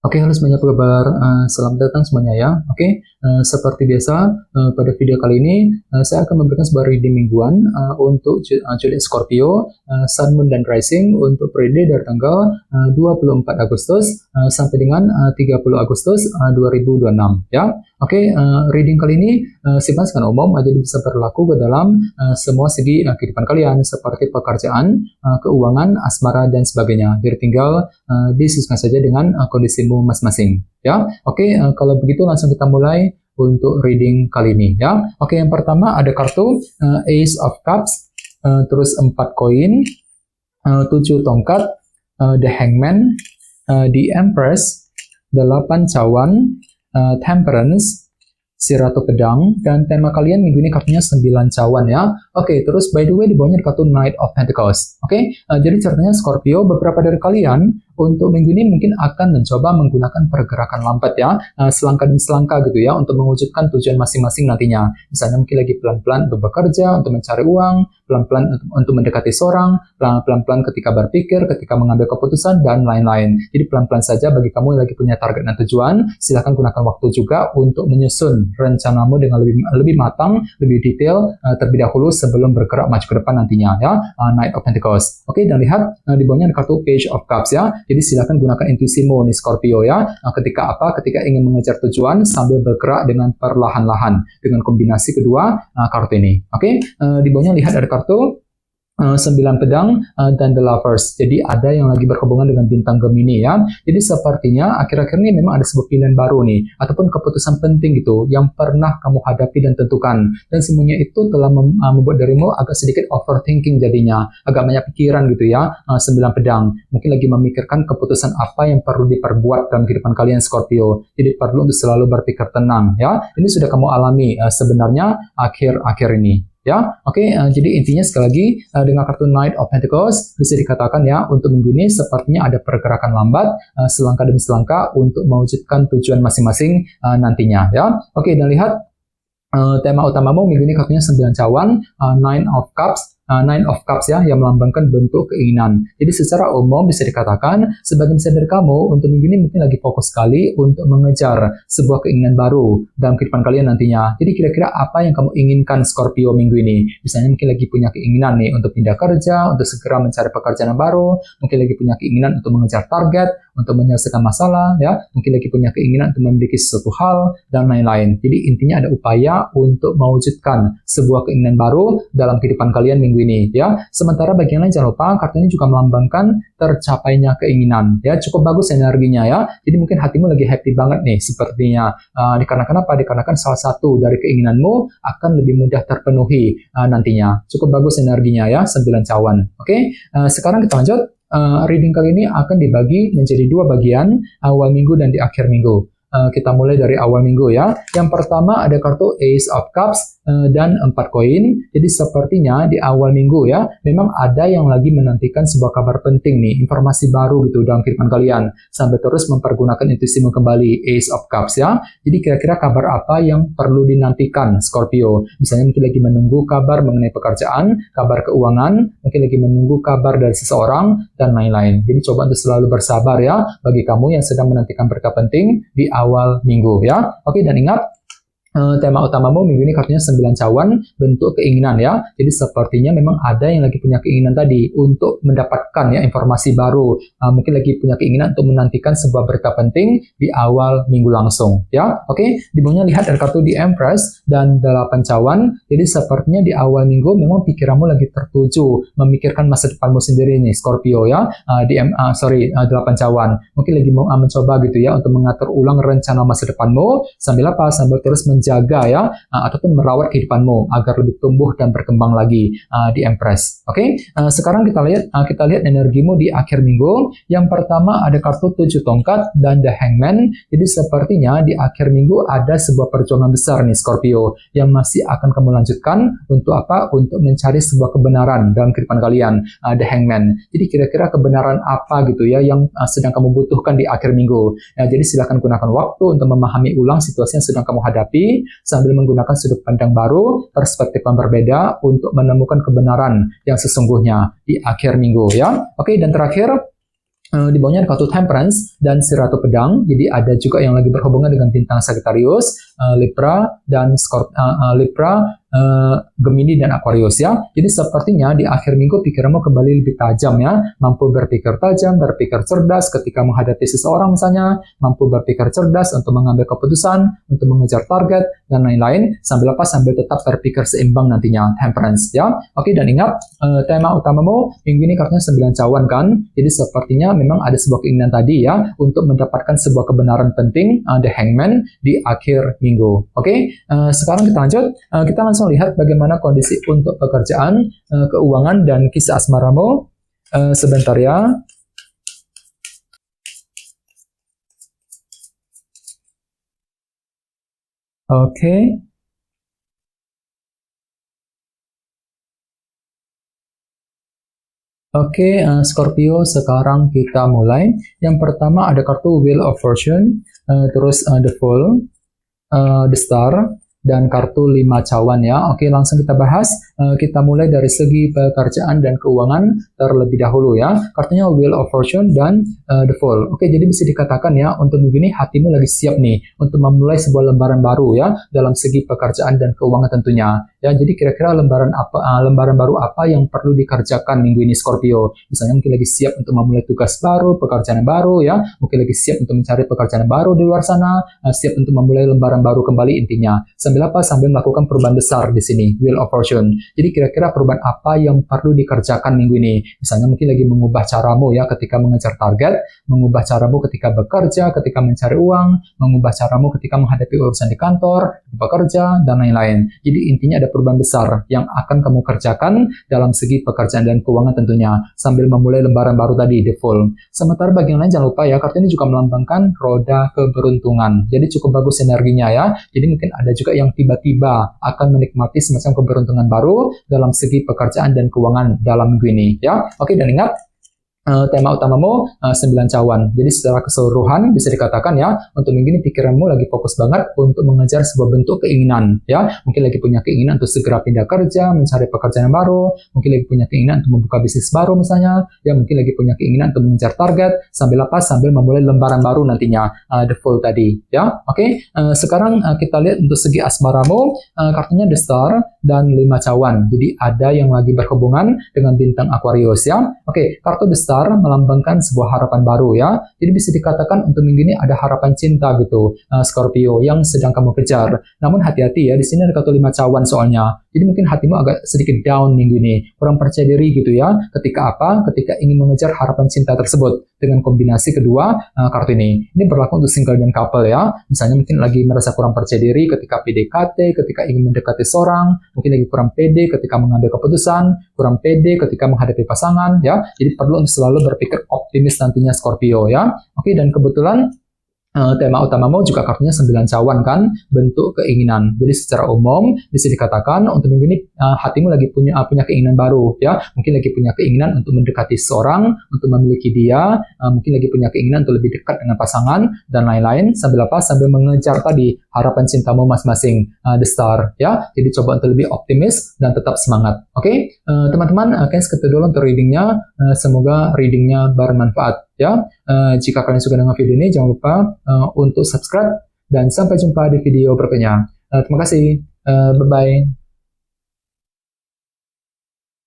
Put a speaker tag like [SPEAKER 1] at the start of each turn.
[SPEAKER 1] Oke, halo semuanya, apa kabar? Selamat datang semuanya ya. Oke, seperti biasa, pada video kali ini saya akan memberikan sebuah reading mingguan untuk zodiak Scorpio, Sun, Moon, dan Rising untuk periode dari tanggal 24 Agustus sampai dengan 30 Agustus 2026 ya. Oke, reading kali ini sifatnya umum, jadi bisa berlaku ke dalam semua segi kehidupan kalian seperti pekerjaan, keuangan, asmara, dan sebagainya. Jadi tinggal disesuaikan saja dengan kondisimu masing-masing ya. Oke, kalau begitu langsung kita mulai untuk reading kali ini ya. Oke, yang pertama ada kartu Ace of Cups, terus 4 koin, 7 tongkat, The Hangman, The Empress, 8 cawan, Temperance, si Ratu Pedang, dan tema kalian minggu ini kartunya 9 cawan ya. Oke, terus by the way di bawahnya ada kartu Knight of Pentacles. Oke, jadi ceritanya Scorpio, beberapa dari kalian untuk minggu ini mungkin akan mencoba menggunakan pergerakan lambat ya, selangkah demi selangkah gitu ya, untuk mewujudkan tujuan masing-masing nantinya. Misalnya mungkin lagi pelan-pelan untuk bekerja, untuk mencari uang, pelan-pelan untuk mendekati seorang, pelan-pelan ketika berpikir, ketika mengambil keputusan, dan lain-lain. Jadi pelan-pelan saja bagi kamu yang lagi punya target dan tujuan, silahkan gunakan waktu juga untuk menyusun rencanamu dengan lebih matang, lebih detail, terlebih dahulu sebelum bergerak maju ke depan nantinya ya. Knight of Pentacles. Oke, dan lihat di bawahnya ada kartu Page of Cups ya. Jadi silakan gunakan intuisimu nih Scorpio ya. Ketika apa? Ketika ingin mengejar tujuan sambil bergerak dengan perlahan-lahan dengan kombinasi kedua kartu ini. Oke, di bawahnya lihat ada kartu 9 pedang dan The Lovers. Jadi ada yang lagi berhubungan dengan bintang Gemini ya. Jadi sepertinya akhir-akhir ini memang ada sebuah pilihan baru nih, ataupun keputusan penting gitu yang pernah kamu hadapi dan tentukan. Dan semuanya itu telah membuat dirimu agak sedikit overthinking jadinya, agak banyak pikiran gitu ya. 9 pedang. Mungkin lagi memikirkan keputusan apa yang perlu diperbuat dalam kehidupan kalian Scorpio. Jadi perlu untuk selalu berpikir tenang ya. Ini sudah kamu alami sebenarnya akhir-akhir ini. Ya, oke. Jadi intinya sekali lagi dengan kartu Knight of Pentacles bisa dikatakan ya, untuk minggu ini sepertinya ada pergerakan lambat selangkah demi selangkah untuk mewujudkan tujuan masing-masing nantinya ya. Oke, dan lihat tema utamamu minggu ini kartunya 9 cawan, Nine of Cups. Nine of Cups ya, yang melambangkan bentuk keinginan. Jadi secara umum bisa dikatakan sebagian besar dari kamu untuk minggu ini mungkin lagi fokus sekali untuk mengejar sebuah keinginan baru dalam kehidupan kalian nantinya. Jadi kira-kira apa yang kamu inginkan Scorpio minggu ini? Misalnya mungkin lagi punya keinginan nih untuk pindah kerja, untuk segera mencari pekerjaan yang baru, mungkin lagi punya keinginan untuk mengejar target, untuk menyelesaikan masalah ya, mungkin lagi punya keinginan untuk memiliki sesuatu hal dan lain-lain. Jadi intinya ada upaya untuk mewujudkan sebuah keinginan baru dalam kehidupan kalian minggu ini ya. Sementara bagi yang lain jangan lupa kartu ini juga melambangkan tercapainya keinginan ya. Cukup bagus energinya ya. Jadi mungkin hatimu lagi happy banget nih sepertinya. Dikarenakan apa? Dikarenakan salah satu dari keinginanmu akan lebih mudah terpenuhi nantinya. Cukup bagus energinya ya, 9 cawan. Oke, sekarang kita lanjut. Reading kali ini akan dibagi menjadi 2 bagian, awal minggu dan di akhir minggu. Kita mulai dari awal minggu ya. Yang pertama ada kartu Ace of Cups dan 4 koin. Jadi sepertinya di awal minggu ya, memang ada yang lagi menantikan sebuah kabar penting nih, informasi baru gitu dalam kehidupan kalian. Sambil terus mempergunakan intuisimu kembali, Ace of Cups ya. Jadi kira-kira kabar apa yang perlu dinantikan Scorpio? Misalnya mungkin lagi menunggu kabar mengenai pekerjaan, kabar keuangan, mungkin lagi menunggu kabar dari seseorang, dan lain-lain. Jadi coba untuk selalu bersabar ya, bagi kamu yang sedang menantikan berita penting di awal minggu ya. Oke, dan ingat tema utamamu minggu ini kartunya 9 cawan, bentuk keinginan ya. Jadi sepertinya memang ada yang lagi punya keinginan tadi untuk mendapatkan ya informasi baru. Mungkin lagi punya keinginan untuk menantikan sebuah berita penting di awal minggu langsung ya. Oke, di bawahnya lihat ada kartu The Empress dan 8 cawan. Jadi sepertinya di awal minggu memang pikiranmu lagi tertuju memikirkan masa depanmu sendiri nih Scorpio ya. 8 cawan. Mungkin lagi mau mencoba gitu ya untuk mengatur ulang rencana masa depanmu sambil apa? Sambil terus menjaga ya, ataupun merawat kehidupanmu agar lebih tumbuh dan berkembang lagi di Empress. Oke, sekarang kita lihat energimu di akhir minggu. Yang pertama ada kartu 7 tongkat dan The Hangman. Jadi sepertinya di akhir minggu ada sebuah perjuangan besar nih Scorpio yang masih akan kamu lanjutkan untuk apa? Untuk mencari sebuah kebenaran dalam kehidupan kalian, The Hangman. Jadi kira-kira kebenaran apa gitu ya yang sedang kamu butuhkan di akhir minggu. Jadi silakan gunakan waktu untuk memahami ulang situasi yang sedang kamu hadapi sambil menggunakan sudut pandang baru, perspektif yang berbeda untuk menemukan kebenaran yang sesungguhnya di akhir minggu ya. Oke, dan terakhir Di bawahnya ada kartu Temperance dan si Ratu Pedang. Jadi ada juga yang lagi berhubungan dengan bintang Sagittarius, Libra dan Libra, Gemini dan Aquarius ya. Jadi sepertinya di akhir minggu pikiranmu kembali lebih tajam ya, mampu berpikir tajam, berpikir cerdas ketika menghadapi seseorang misalnya, mampu berpikir cerdas untuk mengambil keputusan, untuk mengejar target dan lain-lain. Sambil apa? Sambil tetap berpikir seimbang nantinya, Temperance ya. Oke, dan ingat tema utamamu minggu ini kartunya 9 cawan kan. Jadi sepertinya memang ada sebuah keinginan tadi ya untuk mendapatkan sebuah kebenaran penting, The Hangman di akhir minggu. Oke, sekarang kita lanjut. Kita langsung lihat bagaimana kondisi untuk pekerjaan, keuangan, dan kisah asmaramu. Sebentar ya. Oke. Oke, Scorpio, sekarang kita mulai. Yang pertama ada kartu Wheel of Fortune, terus The Fool, The Star, dan kartu 5 cawan ya. Oke, langsung kita bahas. Kita mulai dari segi pekerjaan dan keuangan terlebih dahulu ya. Kartunya Wheel of Fortune dan The Fool. Oke, jadi bisa dikatakan ya, untuk minggu ini hatimu lagi siap nih untuk memulai sebuah lembaran baru ya, dalam segi pekerjaan dan keuangan tentunya. Ya, jadi kira-kira lembaran baru apa yang perlu dikerjakan minggu ini Scorpio? Misalnya mungkin lagi siap untuk memulai tugas baru, pekerjaan baru ya, mungkin lagi siap untuk mencari pekerjaan baru di luar sana, siap untuk memulai lembaran baru kembali intinya. Sambil apa? Sambil melakukan perubahan besar di sini, Wheel of Fortune. Jadi kira-kira perubahan apa yang perlu dikerjakan minggu ini? Misalnya mungkin lagi mengubah caramu ya ketika mengejar target, mengubah caramu ketika bekerja, ketika mencari uang, mengubah caramu ketika menghadapi urusan di kantor, bekerja, dan lain-lain. Jadi intinya ada perubahan besar yang akan kamu kerjakan dalam segi pekerjaan dan keuangan tentunya, sambil memulai lembaran baru tadi, The Fool. Sementara bagi yang lain jangan lupa ya, kartu ini juga melambangkan roda keberuntungan. Jadi cukup bagus sinerginya ya. Jadi mungkin ada juga yang tiba-tiba akan menikmati semacam keberuntungan baru dalam segi pekerjaan dan keuangan dalam minggu ini ya. Oke, dan ingat tema utamamu 9 cawan. Jadi secara keseluruhan bisa dikatakan ya, untuk minggu ini pikiranmu lagi fokus banget untuk mengejar sebuah bentuk keinginan ya. Mungkin lagi punya keinginan untuk segera pindah kerja, mencari pekerjaan baru, mungkin lagi punya keinginan untuk membuka bisnis baru misalnya, ya mungkin lagi punya keinginan untuk mengejar target, sambil apa? Sambil memulai lembaran baru nantinya, The Fool tadi ya. Oke, sekarang kita lihat untuk segi asmaramu, kartunya The Star dan 5 cawan. Jadi ada yang lagi berhubungan dengan bintang Aquarius ya. Oke, kartu The Star melambangkan sebuah harapan baru ya. Jadi bisa dikatakan untuk minggu ini ada harapan cinta gitu, Scorpio, yang sedang kamu kejar. Namun hati-hati ya, di sini ada kartu 5 cawan soalnya. Jadi mungkin hatimu agak sedikit down minggu ini, kurang percaya diri gitu ya. Ketika apa? Ketika ingin mengejar harapan cinta tersebut dengan kombinasi kedua kartu ini. Ini berlaku untuk single dan couple ya. Misalnya mungkin lagi merasa kurang percaya diri ketika PDKT, ketika ingin mendekati seorang, mungkin lagi kurang pede ketika mengambil keputusan, kurang pede ketika menghadapi pasangan ya. Jadi perlu untuk selalu berpikir optimis nantinya Scorpio ya. Oke, dan kebetulan tema utamamu juga kartunya 9 cawan kan, bentuk keinginan. Jadi secara umum bisa dikatakan untuk minggu ini hatimu lagi punya keinginan baru ya. Mungkin lagi punya keinginan untuk mendekati seorang, untuk memiliki dia, mungkin lagi punya keinginan untuk lebih dekat dengan pasangan dan lain-lain. Sambil apa? Sambil mengejar tadi harapan cintamu masing-masing, The Star ya. Jadi coba untuk lebih optimis dan tetap semangat. Oke, teman-teman, kayaknya segitu dulu untuk readingnya. Semoga readingnya bermanfaat ya. Jika kalian suka dengan video ini, jangan lupa untuk subscribe dan sampai jumpa di video berikutnya. Terima kasih. Bye-bye.